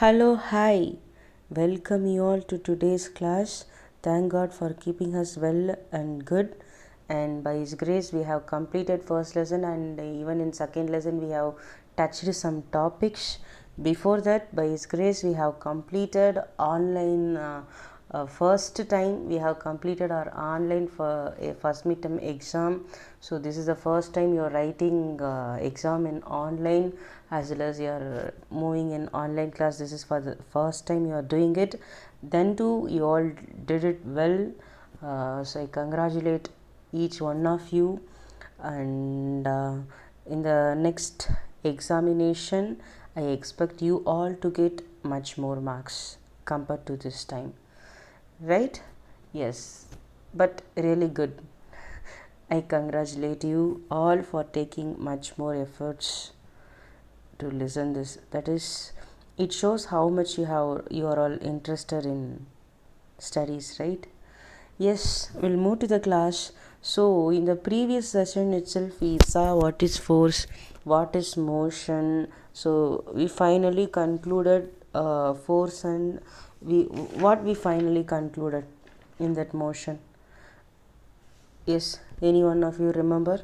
Hello, hi. Welcome you all to today's class. Thank God for keeping us well and good. And by His grace, we have completed first lesson, and even in second lesson, we have touched some topics. Before that, by His grace, we have completed online. First time we have completed our online for a first midterm exam. So this is the first time you are writing exam in online, as well as you are moving in online class. This is for the first time you are doing it. Then too, you all did it well. So I congratulate each one of you. And in the next examination, I expect you all to get much more marks compared to this time, right? Yes, but really good. I congratulate you all for taking much more efforts to listen this. That is, it shows how much you are all interested in studies, right? Yes, we'll move to the class. So in the previous session itself, we saw what is force, what is motion. So we finally concluded force, and we finally concluded in that motion. Yes, any one of you remember?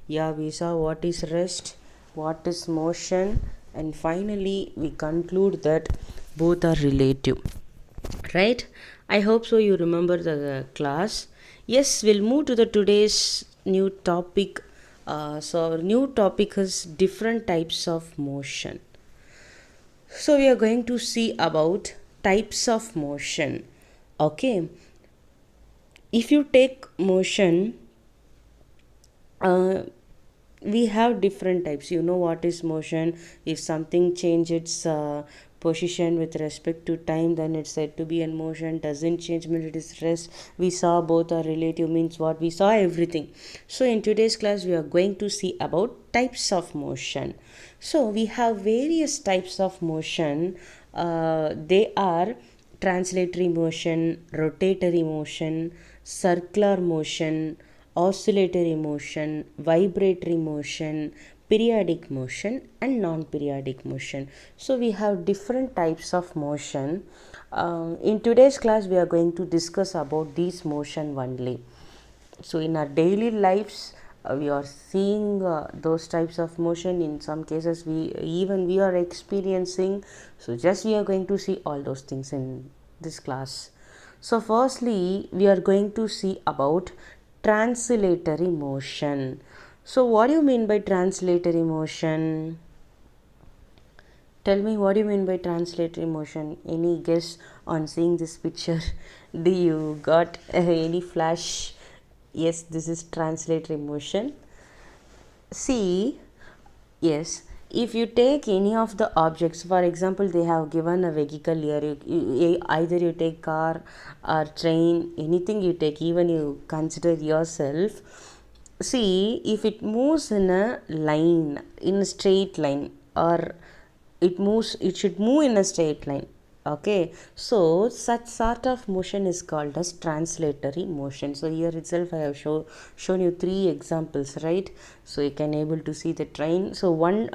Yeah, we saw what is rest, what is motion, and finally we conclude that both are relative, right? I hope so you remember the class. Yes, we'll move to the today's new topic. So our new topic is different types of motion. So we are going to see about types of motion. Okay, if you take motion, we have different types. You know what is motion? If something changes its position with respect to time, then it's said to be in motion. Doesn't change means it is rest. We saw both are relative, means what? We saw everything. So in today's class, we are going to see about types of motion. So we have various types of motion. They are translatory motion, rotatory motion, circular motion, oscillatory motion, vibratory motion, periodic motion, and non-periodic motion. So we have different types of motion. In today's class, we are going to discuss about these motion only. So in our daily lives, we are seeing those types of motion. In some cases, we are experiencing. So just we are going to see all those things in this class. So firstly, we are going to see about translatory motion. So what do you mean by translatory motion? Tell me, what do you mean by translatory motion? Any guess on seeing this picture? Do you got any flash? Yes, this is translatory motion. See, yes, if you take any of the objects, for example, they have given a vehicle here. Either you take car or train, anything you take, even you consider yourself. See, if it moves in a line, in a straight line, or it should move in a straight line. Okay, so such sort of motion is called as translatory motion. So here itself I have shown you three examples, right? So you can able to see the train. So one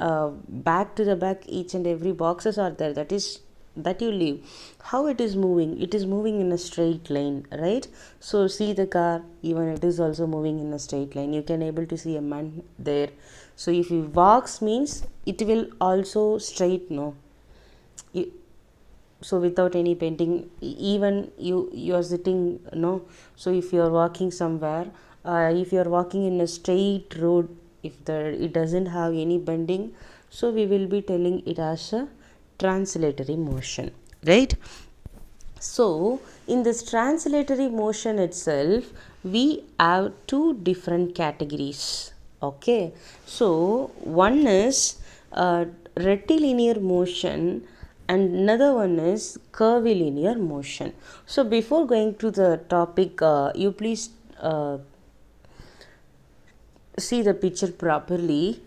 back to the back, each and every boxes are there, that you leave. How it is moving? It is moving in a straight line, right? So see the car, even it is also moving in a straight line. You can able to see a man there. So if he walks means it will also straight, no? So without any bending, even you are sitting, no? So if you are walking somewhere, if you are walking in a straight road, if it doesn't have any bending, so we will be telling it as a translatory motion, right? So in this translatory motion itself, we have two different categories. Okay, so one is rectilinear motion and another one is curvilinear motion. So before going to the topic, you please see the picture properly.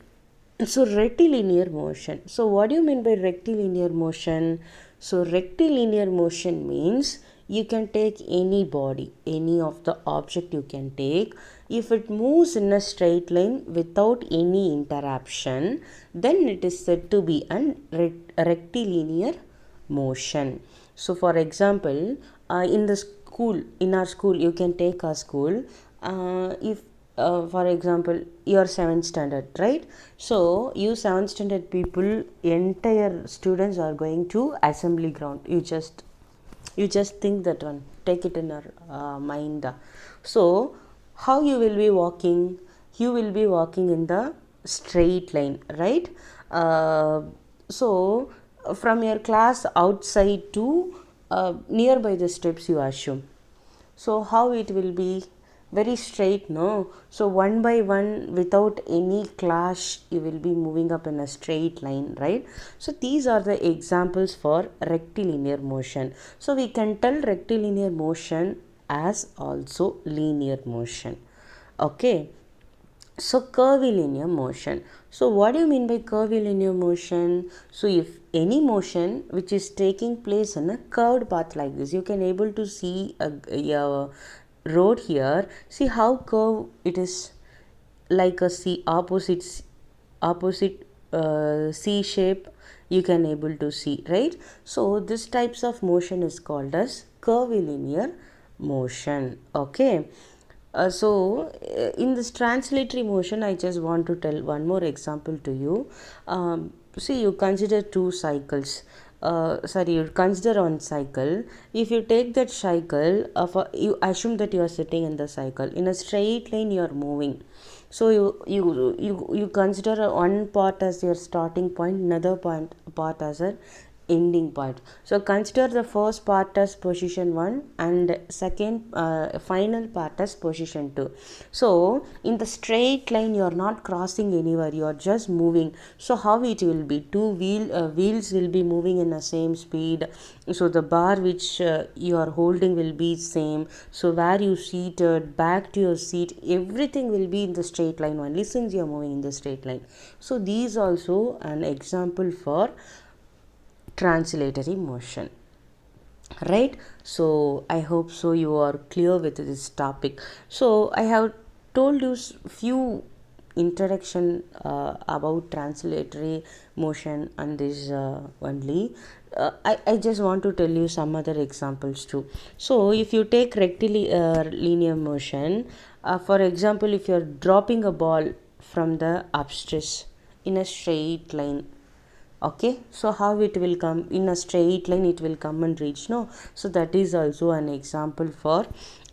So rectilinear motion. So what do you mean by rectilinear motion? So rectilinear motion means you can take any body, any of the object you can take. If it moves in a straight line without any interruption, then it is said to be a rectilinear motion. So for example, in our school, you can take our school, if for example you're 7th standard, right? So you 7th standard people, entire students are going to assembly ground. You just think that one, take it in your mind. So how you will be walking? You will be walking in the straight line, right? So from your class outside to nearby the steps, you assume. So how it will be? Very straight, no? So one by one, without any clash, you will be moving up in a straight line, right? So these are the examples for rectilinear motion. So we can tell rectilinear motion as also linear motion. Okay. So curvilinear motion. So what do you mean by curvilinear motion? So if any motion which is taking place in a curved path like this, you can able to see a road here. See how curved it is, like a C opposite C shape, you can able to see, right? So this types of motion is called as curvilinear motion. Okay. In this translatory motion, I just want to tell one more example to you. See, you consider two cycles. You consider one cycle. If you take that cycle, you assume that you are sitting in the cycle. In a straight line, you are moving. So you consider one part as your starting point, another part as a ending point. So consider the first part as position 1 and second final part as position 2. So in the straight line, you are not crossing anywhere, you are just moving. So how it will be? Wheels will be moving in the same speed. So the bar which you are holding will be same. So where you seated, back to your seat, everything will be in the straight line only, since you are moving in the straight line. So these also an example for translatory motion, right? So I hope so you are clear with this topic. So I have told you few introduction about translatory motion and this only. I just want to tell you some other examples too. So if you take rectilinear motion, for example, if you are dropping a ball from the upstairs in a straight line, okay, so how it will come? In a straight line it will come and reach, no? So that is also an example for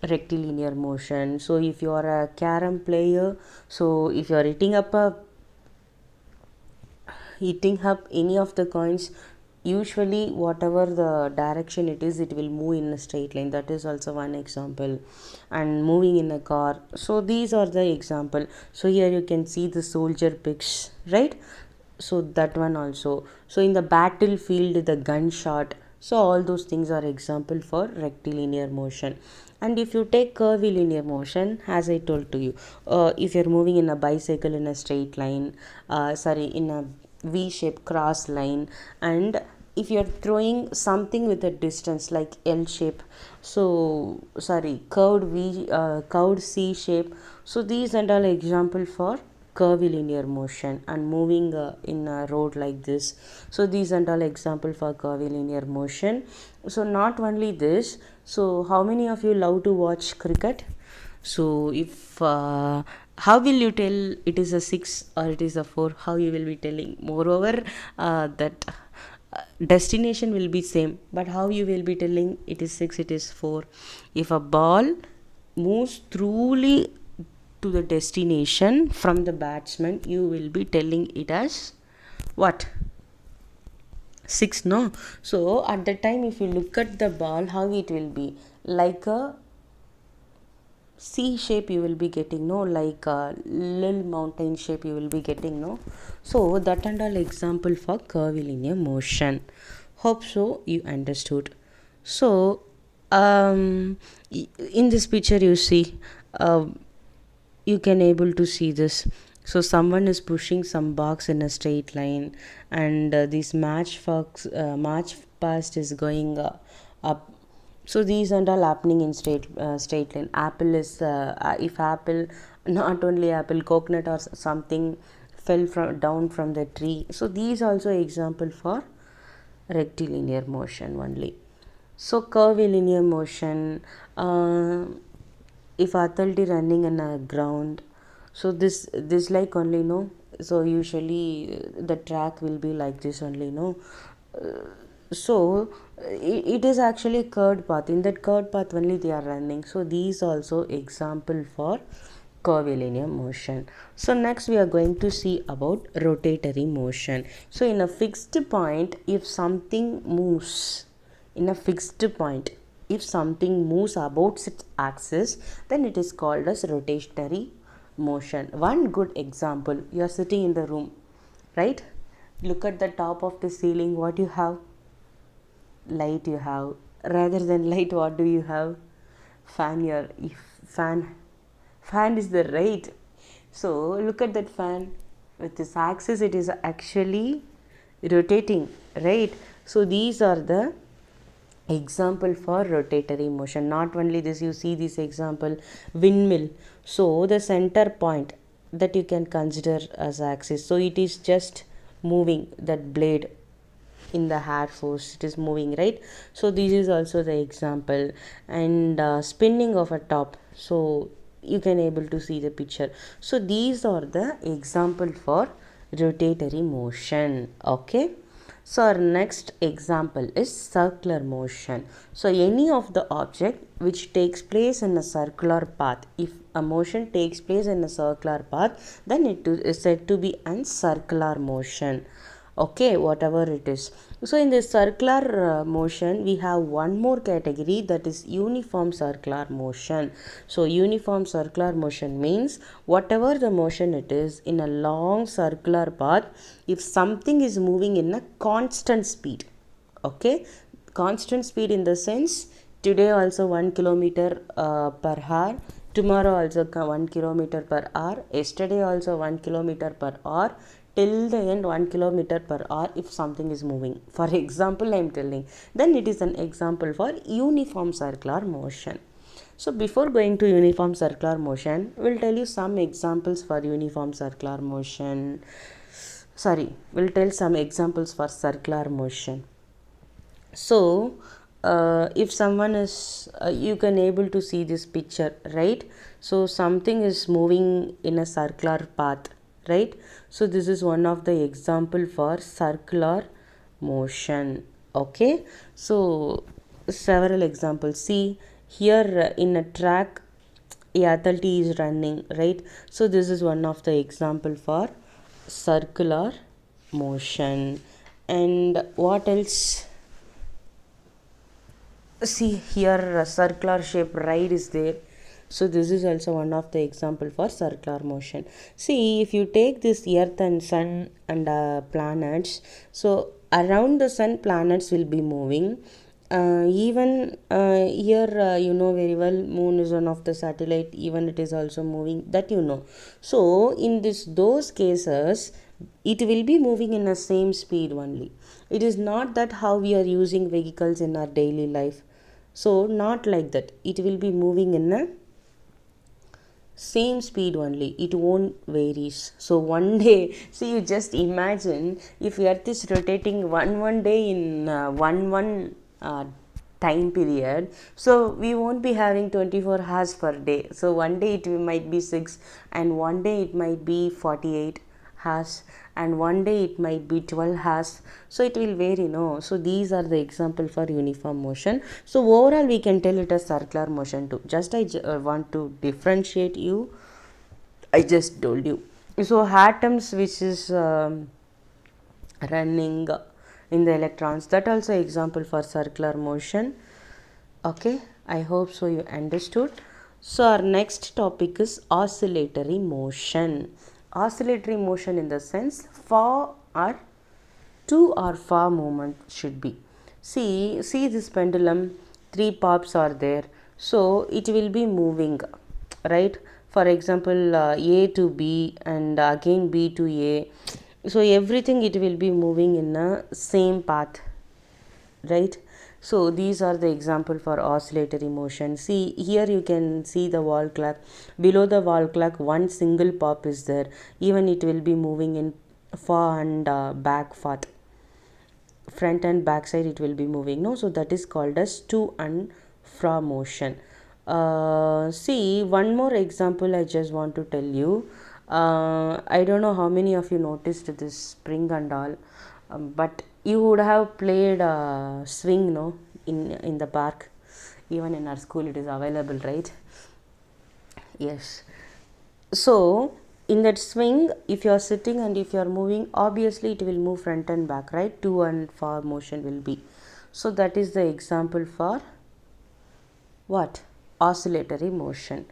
rectilinear motion. So if you are a carom player, so if you are hitting up any of the coins, usually whatever the direction it is, it will move in a straight line. That is also one example. And moving in a car, so these are the example. So here you can see the soldier pics, right? So that one also. So in the battlefield, the gunshot, so all those things are example for rectilinear motion. And if you take curvilinear motion, as I told to you, if you're moving in a bicycle in a straight line, in a V-shaped cross line, and if you're throwing something with a distance like L shape, so curved C shape, so these and all example for curvilinear motion. And moving in a road like this, so these and all example for curvilinear motion. So not only this, so how many of you love to watch cricket? So if how will you tell it is a 6 or it is a 4? How you will be telling? Moreover, that destination will be same, but how you will be telling it is 6, it is 4? If a ball moves truly to the destination from the batsman, you will be telling it as what? 6, no? So at the time, if you look at the ball, how it will be? Like a C shape you will be getting, no? Like a little mountain shape you will be getting, no? So that and all example for curvilinear motion. Hope so you understood. So in this picture you see, you can able to see this. So someone is pushing some box in a straight line, and this match past is going up. So these and all happening in straight line. Apple is if apple, not only apple, coconut or something fell down from the tree. So these also example for rectilinear motion only. So curvilinear motion, if authority running in a ground, so this like only, no, so usually the track will be like this only, no. So it is actually a curved path. In that curved path only they are running. So these also example for curvilinear motion. So next we are going to see about rotatory motion. So in a fixed point, if something moves in a fixed point, if something moves about its axis, then it is called as rotatory motion. One good example, you are sitting in the room, right? Look at the top of the ceiling. What you have? Light you have. Rather than light, what do you have? Fan. Your fan is the right. So look at that fan. With this axis, it is actually rotating, right? So these are the example for rotatory motion. Not only this, you see this example, windmill. So the center point that you can consider as axis, so it is just moving, that blade in the air force, it is moving, right? So this is also the example. And spinning of a top, so you can able to see the picture. So these are the example for rotatory motion. Okay, so our next example is circular motion. So any of the object which takes place in a circular path, if a motion takes place in a circular path, then it is said to be an circular motion. Okay, whatever it is. So in this circular motion, we have one more category, that is uniform circular motion. So uniform circular motion means whatever the motion it is in a long circular path, if something is moving in a constant speed. Okay, constant speed in the sense, today also 1 kilometer per hour, tomorrow also 1 kilometer per hour, yesterday also 1 kilometer per hour, till the end 1 kilometer per hour if something is moving. For example, I am telling, then it is an example for uniform circular motion. So before going to uniform circular motion, we'll tell you some examples for uniform circular motion. We'll tell some examples for circular motion. So if someone is you can able to see this picture, right? So something is moving in a circular path, right? So this is one of the example for circular motion. Okay, so several examples. See here, in a track a athlete is running, right? So this is one of the example for circular motion. And what else? See here, a circular shape ride is there. So this is also one of the example for circular motion. See, if you take this earth and sun and planets, so around the sun planets will be moving. Even here, you know very well, moon is one of the satellite, even it is also moving, that you know. So in those cases, it will be moving in the same speed only. It is not that how we are using vehicles in our daily life. So not like that, it will be moving in a same speed only, it won't varies. So one day, see, you just imagine if earth is rotating one day in one time period, so we won't be having 24 hours per day. So one day it might be 6, and one day it might be 48 hours, and one day it might be 12 hours. So it will vary, no? So these are the example for uniform motion. So overall we can tell it as circular motion too. Just I want to differentiate you, I just told you. So atoms which is running in the electrons, that also example for circular motion. Okay, I hope so you understood. So our next topic is oscillatory motion. Oscillatory motion in the sense, far or to or far movement should be. See this pendulum, 3 pops are there, so it will be moving, right? For example, A to B and again B to A. So everything it will be moving in a same path, right? So these are the example for oscillatory motion. See here, you can see the wall clock. Below the wall clock, one single pop is there. Even it will be moving in far and back path. front and back side it will be moving, no? So that is called as to and fro motion. See, one more example I just want to tell you. I don't know how many of you noticed this spring and all, but you would have played swing, no, in the park. Even in our school it is available, right? Yes. So in that swing, if you are sitting and if you are moving, obviously it will move front and back, right? To and fro motion will be. So that is the example for what? Oscillatory motion.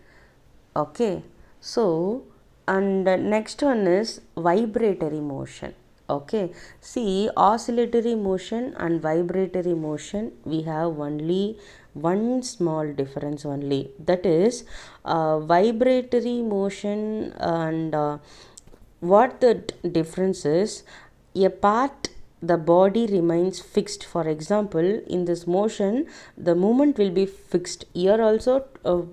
Okay. So, and next one is vibratory motion. Okay. See, oscillatory motion and vibratory motion, we have only one small difference only. That is, vibratory motion and what the difference is, a part the body remains fixed. For example, in this motion the movement will be fixed. Here also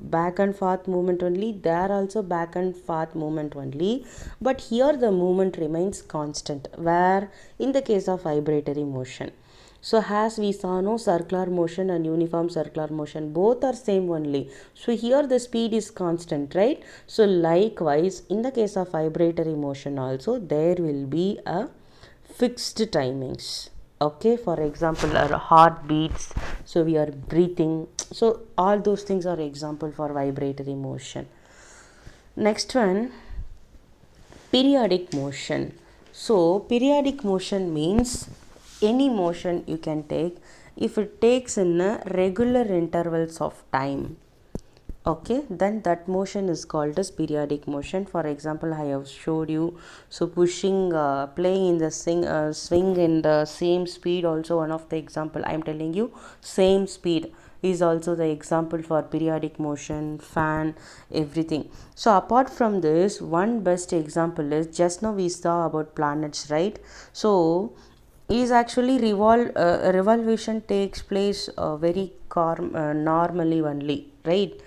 back and forth movement only, there also back and forth movement only, but here the movement remains constant, where in the case of vibratory motion. So as we saw, no, circular motion and uniform circular motion both are same only. So here the speed is constant, right? So likewise in the case of vibratory motion also there will be a fixed timings. Okay, for example our heart beats, so we are breathing, so all those things are example for vibratory motion. Next one, periodic motion. So periodic motion means any motion you can take if it takes in a regular intervals of time. Okay, then that motion is called as periodic motion. For example, I have showed you, so pushing, playing in the swing in the same speed, also one of the example I am telling you. Same speed is also the example for periodic motion, fan, everything. So apart from this, one best example is, just now we saw about planets, right? So is actually revolution takes place very normally only, right?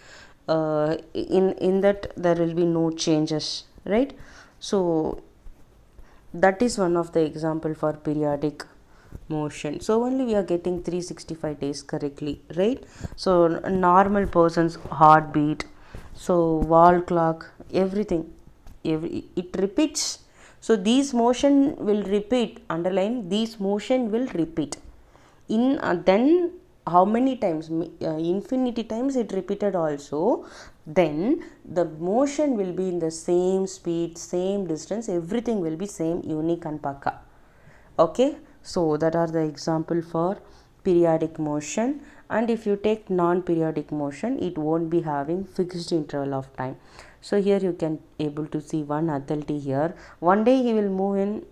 In that there will be no changes, right? So that is one of the example for periodic motion. So only we are getting 365 days correctly, right? So a normal person's heartbeat, so wall clock, everything, it repeats. So these motion will repeat, underline, these motion will repeat in then how many times, infinity times it repeated also, then the motion will be in the same speed, same distance, everything will be same, unique and pakka. Okay, so that are the example for periodic motion. And if you take non-periodic motion, it won't be having fixed interval of time. So here you can able to see one athlete here. One day he will move in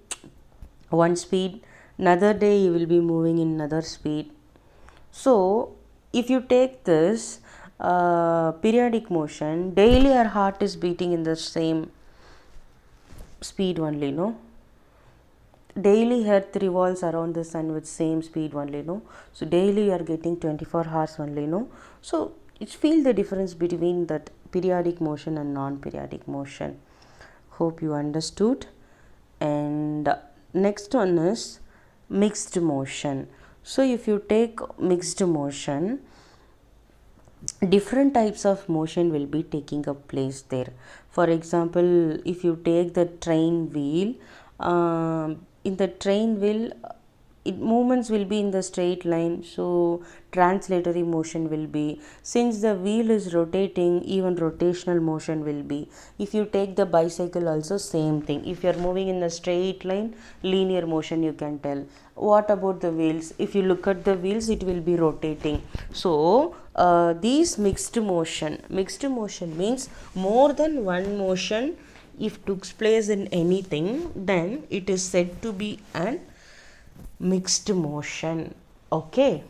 one speed, another day he will be moving in another speed. So if you take this periodic motion, daily our heart is beating in the same speed only, no? Daily earth revolves around the sun with same speed only, no? So daily you are getting 24 hours only, no? So it's feel the difference between that periodic motion and non-periodic motion. Hope you understood. And next one is mixed motion. So if you take mixed motion, different types of motion will be taking up place there. For example, if you take the train wheel, in the train wheel movements will be in the straight line, so translatory motion will be. Since the wheel is rotating, even rotational motion will be. If you take the bicycle also same thing, if you are moving in the straight line, linear motion you can tell. What about the wheels? If you look at the wheels, it will be rotating. So these mixed motion means more than one motion if takes place in anything, then it is said to be an mixed motion. Okay,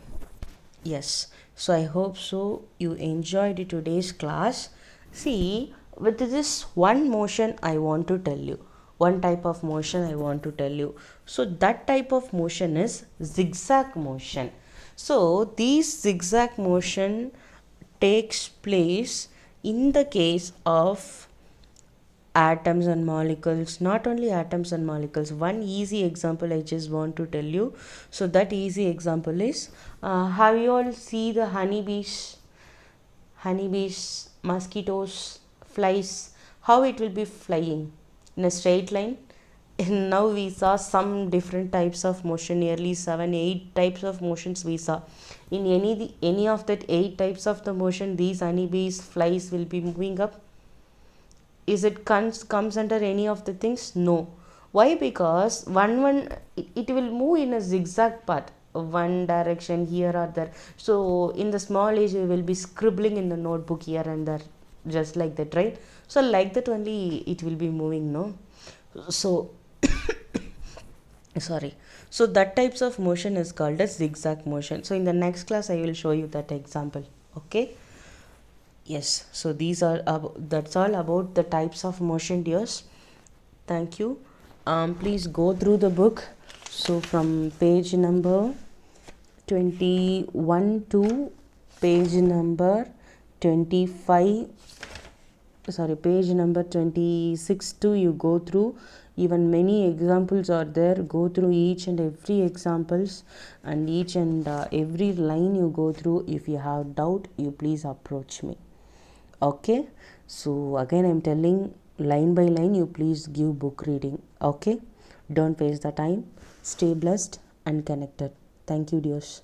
yes, so I hope so you enjoyed today's class. See, with this one motion I want to tell you, one type of motion I want to tell you. So that type of motion is zigzag motion. So this zigzag motion takes place in the case of atoms and molecules. Not only atoms and molecules, one easy example I just want to tell you. So that easy example is, have you all see the honeybees, mosquitoes, flies, how it will be flying in a straight line? And now we saw some different types of motion, nearly 7 8 types of motions we saw. In any of that 8 types of the motion, these honeybees, flies will be moving up. Is it comes under any of the things? No. Why? Because it will move in a zigzag path, one direction here or there. So in the small age we will be scribbling in the notebook here and there, just like that, right? So like that only it will be moving, no? So sorry. So that types of motion is called as zigzag motion. So in the next class I will show you that example. Okay. Yes, so these are that's all about the types of motion, dears. Thank you. Please go through the book. So from page number 21 to page number 25, sorry, page number 26 to you go through. Even many examples are there. Go through each and every examples, and each and every line you go through. If you have doubt, you please approach me. Okay, so again I'm telling, line by line you please give book reading. Okay, don't waste the time. Stay blessed and connected. Thank you, dears.